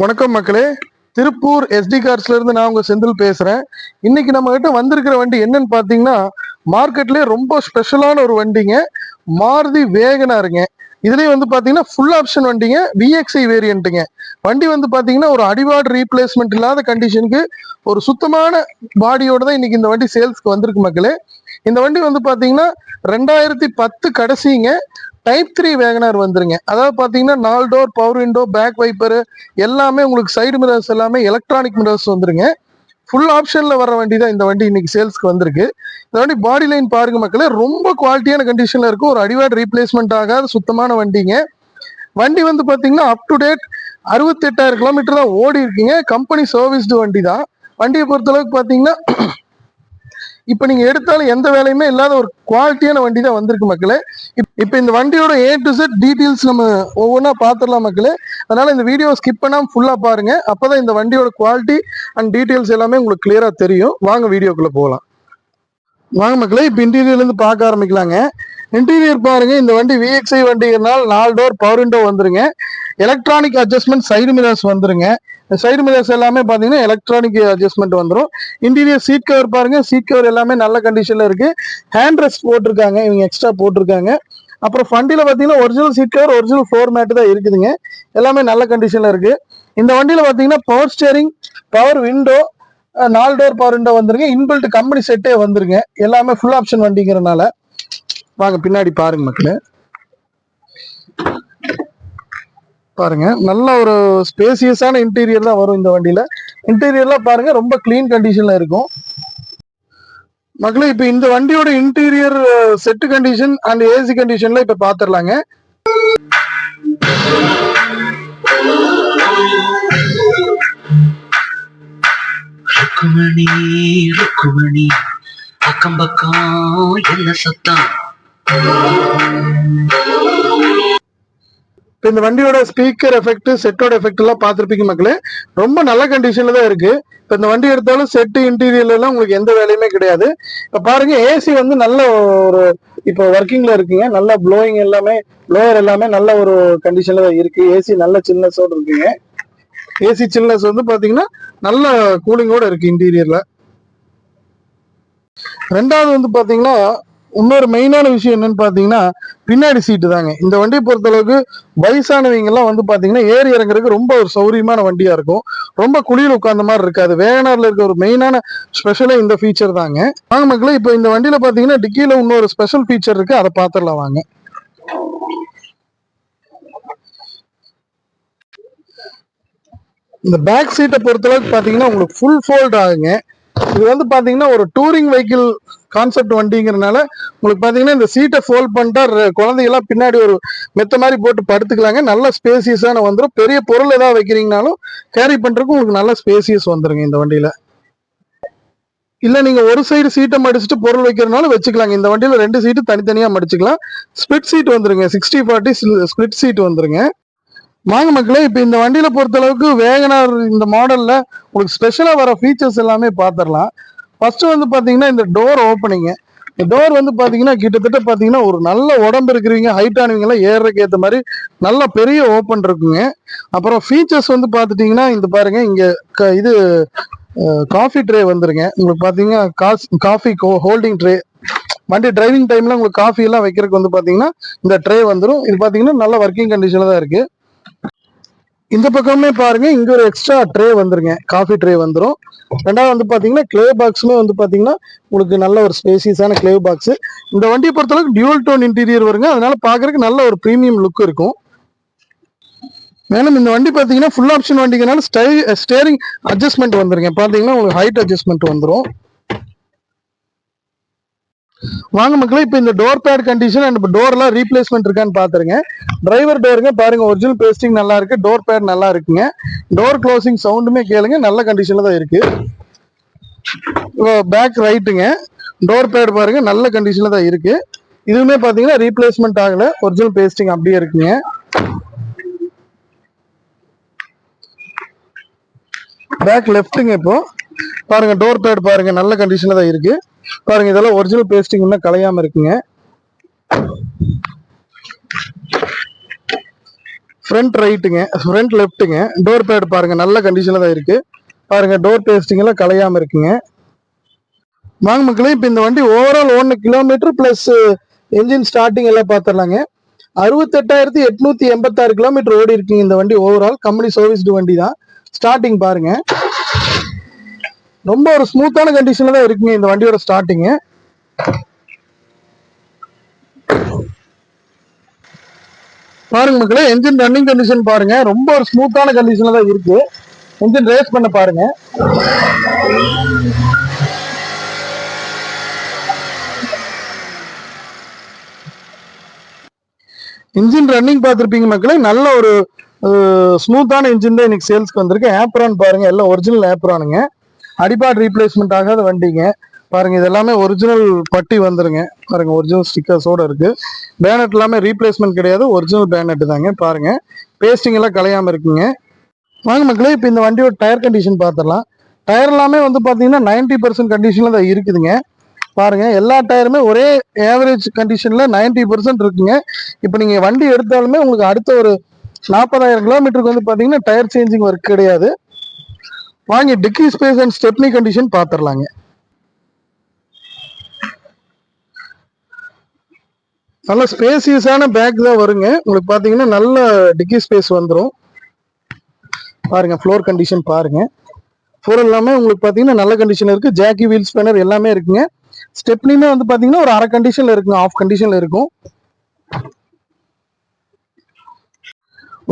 வணக்கம் மக்களே. திருப்பூர் எஸ்டி கார்ஸ்ல இருந்து நான் உங்க செந்தில் பேசுறேன். இன்னைக்கு நம்ம கிட்ட வந்திருக்கிற வண்டி என்னன்னு பாத்தீங்கன்னா, மார்க்கெட்லயே ரொம்ப ஸ்பெஷலான ஒரு வண்டிங்க. மாருதி வேகனாருங்க. இதுலயே வந்து பாத்தீங்கன்னா ஃபுல் ஆப்ஷன் வண்டிங்க, விஎக்ஸ்ஐ வேரியன்ட்டுங்க. வண்டி வந்து பாத்தீங்கன்னா ஒரு அடிவார்டு ரீப்ளேஸ்மெண்ட் இல்லாத கண்டிஷனுக்கு ஒரு சுத்தமான பாடியோட தான் இன்னைக்கு இந்த வண்டி சேல்ஸ்க்கு வந்திருக்கு மக்களே. இந்த வண்டி வந்து பாத்தீங்கன்னா 2010 கடைசிங்க. டைப் 3 வேகனார் வந்துருங்க. அதாவது பாத்தீங்கன்னா 4 door power window, back wiper எல்லாமே உங்களுக்கு சைடு மிரர்ஸ் எல்லாமே எலக்ட்ரானிக் மிரர்ஸ் வந்துருங்க. ஃபுல் ஆப்ஷன்ல வர வண்டி தான் இந்த வண்டி இன்னைக்கு சேல்ஸ்க்கு வந்திருக்கு. இந்த வண்டி பாடி லைன் பாருங்க மக்களே, ரொம்ப குவாலிட்டியான கண்டிஷன்ல இருக்கும். ஒரு அடிவார்டு ரீப்ளேஸ்மெண்ட் ஆகாத சுத்தமான வண்டிங்க. வண்டி வந்து பாத்தீங்கன்னா அப் டு டேட் 68,000 கிலோமீட்டர் தான் ஓடி இருக்குங்க. கம்பெனி சர்வீஸ்டு வண்டி தான். வண்டியை பொறுத்தளவுக்கு பாத்தீங்கன்னா இப்ப நீங்க எடுத்தாலும் எந்த வேலையுமே இல்லாத ஒரு குவாலிட்டியான வண்டி தான் வந்திருக்கு மக்களே. இப்ப இந்த வண்டியோட A to Z டீடைல்ஸ் நம்ம ஒவ்வொன்றா பார்த்துடலாம் மக்களே. அதனால இந்த வீடியோ ஸ்கிப் பண்ணாம ஃபுல்லா பாருங்க. அப்பதான் இந்த வண்டியோட குவாலிட்டி அண்ட் டீடைல்ஸ் எல்லாமே உங்களுக்கு கிளியரா தெரியும். வாங்க வீடியோக்குள்ள போகலாம். வாங்க மக்களே, இப்ப இன்டீரியர்ல இருந்து பார்க்க ஆரம்பிக்கலாங்க. இன்டீரியர் பாருங்க. இந்த வண்டி விஎக்ஸ்ஐ வண்டிங்கிறனால 4 டோர் பவர் விண்டோ வந்துருங்க. எலக்ட்ரானிக் அட்ஜஸ்ட்மெண்ட் சைடு மிரர்ஸ் வந்துருங்க. சைடு மிரர்ஸ் எல்லாமே பாத்தீங்கன்னா எலக்ட்ரானிக் அட்ஜஸ்ட்மெண்ட் வந்துடும். இன்டீரியர் சீட் கவர் பாருங்க. சீட் கவர் எல்லாமே நல்ல கண்டிஷன்ல இருக்கு. ஹேண்ட் ரெஸ்ட் போட்டிருக்காங்க, இவங்க எக்ஸ்ட்ரா போட்டிருக்காங்க. அப்புறம் வண்டியில பாத்தீங்கன்னா original seat cover, original floor mat தான் இருக்குதுங்க. எல்லாமே நல்ல கண்டிஷன்ல இருக்கு. இந்த வண்டியில பாத்தீங்கன்னா power steering, power window, 4 door power window வந்துருங்க. இன்பில்ட் கம்பெனி செட்டே வந்துருங்க. எல்லாமே ஃபுல் ஆப்ஷன் வண்டிங்கிறனால வாங்க பின்னாடி பாருங்க மக்களே. பாருங்க, நல்ல ஒரு ஸ்பேசியஸான இன்டீரியர் தான் வரும் இந்த வண்டியில. இன்டீரியர்லாம் பாருங்க ரொம்ப கிளீன் கண்டிஷன்ல இருக்கும் மக்களே. இப்ப இந்த வண்டியோட interior set condition and AC கண்டிஷன்ல இப்ப பாத்துடலாங்க. ருக்குமணி ருக்குமணி அக்கம் பக்கம் என்ன சத்தம். இந்த வண்டியோட ஸ்பீக்கர் எஃபெக்ட், செட்டோட எஃபெக்ட் எல்லாம் பார்த்துருப்பீங்க மக்களே. ரொம்ப நல்ல கண்டிஷன்ல தான் இருக்கு. இப்போ இந்த வண்டி எடுத்தாலும் செட்டு இன்டீரியர்ல எல்லாம் உங்களுக்கு எந்த வேலையுமே கிடையாது. இப்போ பாருங்க, ஏசி வந்து நல்ல ஒரு இப்போ ஒர்க்கிங்ல இருக்குங்க. நல்ல ப்ளோயிங் எல்லாமே, ப்ளோயர் எல்லாமே நல்ல ஒரு கண்டிஷன்ல தான் இருக்கு. ஏசி நல்ல சில்னஸோட இருக்குங்க. ஏசி சில்னஸ் வந்து பாத்தீங்கன்னா நல்ல கூலிங்கோட இருக்கு இன்டீரியர்ல. ரெண்டாவது வந்து பாத்தீங்கன்னா இன்னொரு மெயினான விஷயம் என்னன்னு பாத்தீங்கன்னா பின்னாடி சீட்டு தாங்க. இந்த வண்டியை பொறுத்தளவுக்கு வயசானவங்க எல்லாம் வந்து பாத்தீங்கன்னா ஏறி இறங்குறதுக்கு ரொம்ப ஒரு சௌரியமான வண்டியா இருக்கும். ரொம்ப குளியில் உட்கார்ந்த மாதிரி இருக்காது. வேகனார்ல இருக்க ஒரு மெயினான ஸ்பெஷலே இந்த ஃபீச்சர் தாங்க. வாங்க மக்களே, இப்போ இந்த வண்டியில பாத்தீங்கன்னா டிக்கியில இன்னொரு ஸ்பெஷல் ஃபீச்சர் இருக்கு, அதை பார்த்துடலாம் வாங்க. இந்த பேக் சீட்டை பொறுத்தளவுக்கு பாத்தீங்கன்னா உங்களுக்கு ஃபுல் ஃபோல்ட் ஆகுங்க. இது வந்து பாத்தீங்கன்னா ஒரு டூரிங் வெஹிக்கிள் கான்செப்ட் வண்டிங்கிறதுனால உங்களுக்கு பாத்தீங்கன்னா இந்த சீட்டை ஃபோல்ட் பண்ணிட்டா குழந்தைகள்லாம் பின்னாடி ஒரு மெத்த மாதிரி போட்டு படுத்துக்கலாங்க. நல்ல ஸ்பேசியஸான வந்துடும். பெரிய பொருள் ஏதாவது வைக்கிறீங்கனாலும் கேரி பண்றதுக்கு உங்களுக்கு நல்ல ஸ்பேசியஸ் வந்துருங்க இந்த வண்டியில. இல்ல நீங்க ஒரு சைடு சீட்டை மடிச்சுட்டு பொருள் வைக்கிறதுனால வச்சுக்கலாங்க. இந்த வண்டியில 2 சீட்டு தனித்தனியா மடிச்சுக்கலாம். ஸ்பிளிட் சீட் வந்துருங்க. 60/40 ஸ்பிளிட் சீட் வந்துருங்க. வாங்க மக்களே, இப்ப இந்த வண்டியில பொறுத்த அளவுக்கு வேகனார் இந்த மாடல்ல உங்களுக்கு ஸ்பெஷலா வர ஃபீச்சர்ஸ் எல்லாமே பார்த்துடலாம். ஃபர்ஸ்ட் வந்து பாத்தீங்கன்னா இந்த டோர் ஓப்பனிங். இந்த டோர் வந்து பாத்தீங்கன்னா கிட்டத்தட்ட பாத்தீங்கன்னா ஒரு நல்ல உடம்பு இருக்கிறவங்க, ஹைட் ஆனவங்க எல்லாம் ஏறதுக்கு ஏற்ற மாதிரி நல்ல பெரிய ஓப்பன் இருக்குங்க. அப்புறம் ஃபீச்சர்ஸ் வந்து பாத்துட்டீங்கன்னா இந்த பாருங்க, இங்க இது காஃபி ட்ரே வந்துருங்க. உங்களுக்கு பாத்தீங்கன்னா காஃபி ஹோல்டிங் ட்ரே. வண்டி டிரைவிங் டைம்ல உங்களுக்கு காஃபி எல்லாம் வைக்கிறதுக்கு வந்து பாத்தீங்கன்னா இந்த ட்ரே வந்துடும். இது பாத்தீங்கன்னா நல்ல ஒர்க்கிங் கண்டிஷன்ல தான் இருக்கு. இந்த பக்கமே பாருங்க, இங்க ஒரு எக்ஸ்ட்ரா ட்ரே வந்துருங்க, காஃபி ட்ரே வந்துடும். ரெண்டாவது வந்து பாத்தீங்கன்னா கிளே பாக்ஸுமே வந்து பாத்தீங்கன்னா உங்களுக்கு நல்ல ஒரு ஸ்பேசியஸான கிளே பாக்ஸ். இந்த வண்டியை பொறுத்தளவுக்கு டியூல் டோன் இன்டீரியர் வருங்க. அதனால பாக்குறதுக்கு நல்ல ஒரு பிரீமியம் லுக் இருக்கும். மேலும் இந்த வண்டி பாத்தீங்கன்னா ஃபுல் ஆப்ஷன் வண்டிங்கனால ஸ்டேரிங் அட்ஜஸ்ட்மெண்ட் வந்துருங்க. பாத்தீங்கன்னா உங்களுக்கு ஹைட் அட்ஜஸ்ட்மெண்ட் வந்துடும். வாங்க மக்களே, இப்போ இந்த டோர் பேட் கண்டிஷன் அண்ட் டோர்லாம் ரீப்ளேஸ்மெண்ட் இருக்கான்னு பாத்துருங்க. டிரைவர் டோருங்க பாருங்க, ஒரிஜினல் பேஸ்டிங் நல்லா இருக்கு. டோர் பேட் நல்லா இருக்குங்க. டோர் க்ளோசிங் சவுண்டுமே கேளுங்க, நல்ல கண்டிஷன்ல தான் இருக்கு. பேக் ரைட்டுங்க, டோர் பேட் பாருங்க நல்ல கண்டிஷன்ல தான் இருக்கு. இதுவுமே பாத்தீங்கன்னா ரீப்ளேஸ்மெண்ட் ஆகல, ஒரிஜினல் பேஸ்டிங் அப்படியே இருக்குங்க. பேக் லெஃப்ட்டுங்க. இப்போ பாருங்க டோர் பேட் பாருங்க நல்ல கண்டிஷன்ல தான் இருக்கு. பாருங்க இதெல்லாம் ஒரிஜினல் பேஸ்டிங் இன்னும் கலையாம இருக்குங்க. ஃப்ரண்ட் ரைட்டுங்க, ஃப்ரண்ட் லெஃப்ட்டுங்க. டோர் பேட் பாருங்க நல்ல கண்டிஷன்ல தான் இருக்கு. பாருங்க டோர் பேஸ்டிங் எல்லாம் கலையாம இருக்குங்க. வாங்க மக்களே, இப்போ இந்த வண்டி ஓவரால் ஓடின கிலோமீட்டர் பிளஸ் என்ஜின் ஸ்டார்டிங் எல்லாம் பார்த்துடலாங்க. 68,886 கிலோமீட்டர் ஓடி இருக்குங்க இந்த வண்டி. ஓவரால் கம்பெனி சர்வீஸ்டு வண்டி தான். ஸ்டார்டிங் பாருங்க, ரொம்ப ஒரு ஸ்மூத்தான கண்டிஷன்ல தான் இருக்குங்க இந்த வண்டியோட ஸ்டார்டிங். பாருங்க மக்களே, என்ஜின் ரன்னிங் கண்டிஷன் பாருங்க, ரொம்ப ஒரு ஸ்மூத்தான கண்டிஷன்ல தான் இருக்கு. என்ஜின் ரேஸ் பண்ண பாருங்க. இன்ஜின் ரன்னிங் பார்த்துருப்பீங்க மக்களே, நல்ல ஒரு ஸ்மூத்தான இன்ஜின் தான் இன்னைக்கு சேல்ஸ்க்கு வந்திருக்கு. ஆப்ரான் பாருங்க, எல்லாம் ஒரிஜினல் ஆப்ரானுங்க. அடிபாட் ரீப்ளேஸ்மெண்ட் ஆகாத வண்டிங்க. பாருங்க இது எல்லாமே ஒரிஜினல் பட்டி வந்துருங்க. பாருங்க ஒரிஜினல் ஸ்டிக்கர்ஸோட இருக்கு. பேனட் எல்லாமே ரீப்ளேஸ்மெண்ட் கிடையாது, ஒரிஜினல் பேனட் தாங்க. பாருங்க பேஸ்டிங் எல்லாம் கலையாம இருக்குங்க. வாங்க மக்களே, இப்போ இந்த வண்டியோட டயர் கண்டிஷன் பார்த்துடலாம். டயர் எல்லாமே வந்து பார்த்தீங்கன்னா 90% கண்டிஷன்ல தான் இருக்குதுங்க. பாருங்க எல்லா டயருமே ஒரே ஏவரேஜ் கண்டிஷன்ல 90% இருக்குங்க. இப்போ நீங்க வண்டி எடுத்தாலுமே உங்களுக்கு அடுத்த ஒரு 40,000 கிலோமீட்டருக்கு வந்து பாத்தீங்கன்னா டயர் சேஞ்சிங் ஒர்க் கிடையாது. வாங்கி டிக்கி ஸ்பேஸ் அண்ட் ஸ்டெப்னி கண்டிஷன் பார்த்துடலாங்க. நல்ல ஸ்பேசியஸான பேக் தான் வருங்க. உங்களுக்கு பாத்தீங்கன்னா நல்ல டிக்கி ஸ்பேஸ் வந்துடும். பாருங்க ஃப்ளோர் கண்டிஷன் பாருங்க. ஃப்ளோர் எல்லாமே உங்களுக்கு பாத்தீங்கன்னா நல்ல கண்டிஷன் இருக்கு. ஜாக்கி வீல் ஸ்பேனர் எல்லாமே இருக்குங்க. ஸ்டெப்னியுமே வந்து பாத்தீங்கன்னா ஒரு அரை கண்டிஷன்ல இருக்குங்க, ஆஃப் கண்டிஷன்ல இருக்கும்.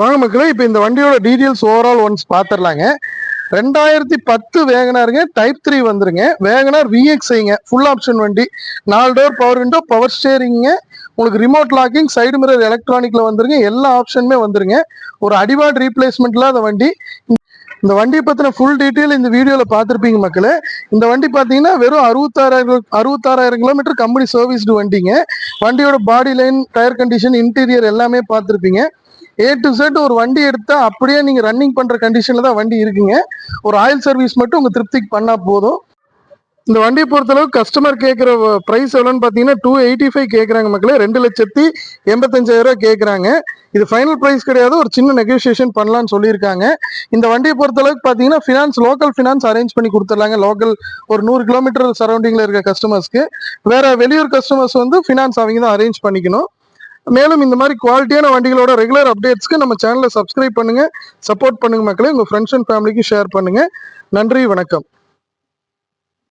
வாங்க மக்களே, இப்போ இந்த வண்டியோட டீடைல்ஸ் ஓவரால் ஒன்ஸ் பார்த்துடலாங்க. 2010 வேகனாருங்க, டைப் 3 வந்துருங்க. வேகனார் விஎக்ஸ்ஐங்க, ஃபுல் ஆப்ஷன் வண்டி. 4 டோர் பவர் விண்டோ, பவர் ஸ்டேரிங்க, உங்களுக்கு ரிமோட் லாக்கிங், சைடு மிரர் எலக்ட்ரானிக்ல வந்துருங்க. எல்லா ஆப்ஷனுமே வந்துருங்க. ஒரு அடிவாட் ரீப்ளேஸ்மெண்ட்ல அந்த வண்டி. இந்த வண்டியை பத்தின ஃபுல் டீட்டெயில் இந்த வீடியோல பார்த்துருப்பீங்க மக்களே. இந்த வண்டி பார்த்தீங்கன்னா வெறும் 66,000 கிலோமீட்டர் கம்பெனி சர்வீஸ்டு வண்டிங்க. வண்டியோட body line, tyre condition, interior எல்லாமே பார்த்துருப்பீங்க. A to Z ஒரு வண்டி எடுத்தா அப்படியே நீங்க ரன்னிங் பண்ற கண்டிஷன்ல தான் வண்டி இருக்குங்க. ஒரு ஆயில் சர்வீஸ் மட்டும் உங்க திருப்திக்கு பண்ணா போதும். இந்த வண்டியை பொறுத்தளவு கஸ்டமர் கேட்குற ப்ரைஸ் எவ்வளோன்னு பார்த்தீங்கன்னா 285 கேட்குறாங்க மக்களே. 2,85,000 கேட்குறாங்க. இது ஃபைனல் ப்ரைஸ் கிடையாது, ஒரு சின்ன நெகோசியேஷன் பண்ணலாம்னு சொல்லியிருக்காங்க. இந்த வண்டியை பொறுத்தளவுக்கு பார்த்தீங்கன்னா ஃபினான்ஸ், லோக்கல் ஃபினான்ஸ் அரேஞ்ச் பண்ணி கொடுத்துடலாங்க. லோக்கல் ஒரு 100 கிலோமீட்டர் சரௌண்டிங்கில் இருக்க கஸ்டமர்ஸ்க்கு. வேற வெளியூர் கஸ்டமர்ஸ் வந்து ஃபினான்ஸ் அவங்க தான் அரேஞ்ச் பண்ணிக்கணும். மேலும் இந்த மாதிரி குவாலிட்டியான வண்டிகளோட ரெகுலர் அப்டேட்ஸ்க்கு நம்ம சேனலை சப்ஸ்கிரைப் பண்ணுங்க, சப்போர்ட் பண்ணுங்க மக்களே. உங்க ஃப்ரெண்ட்ஸ் அண்ட் ஃபேமிலிக்கு ஷேர் பண்ணுங்க. நன்றி, வணக்கம்.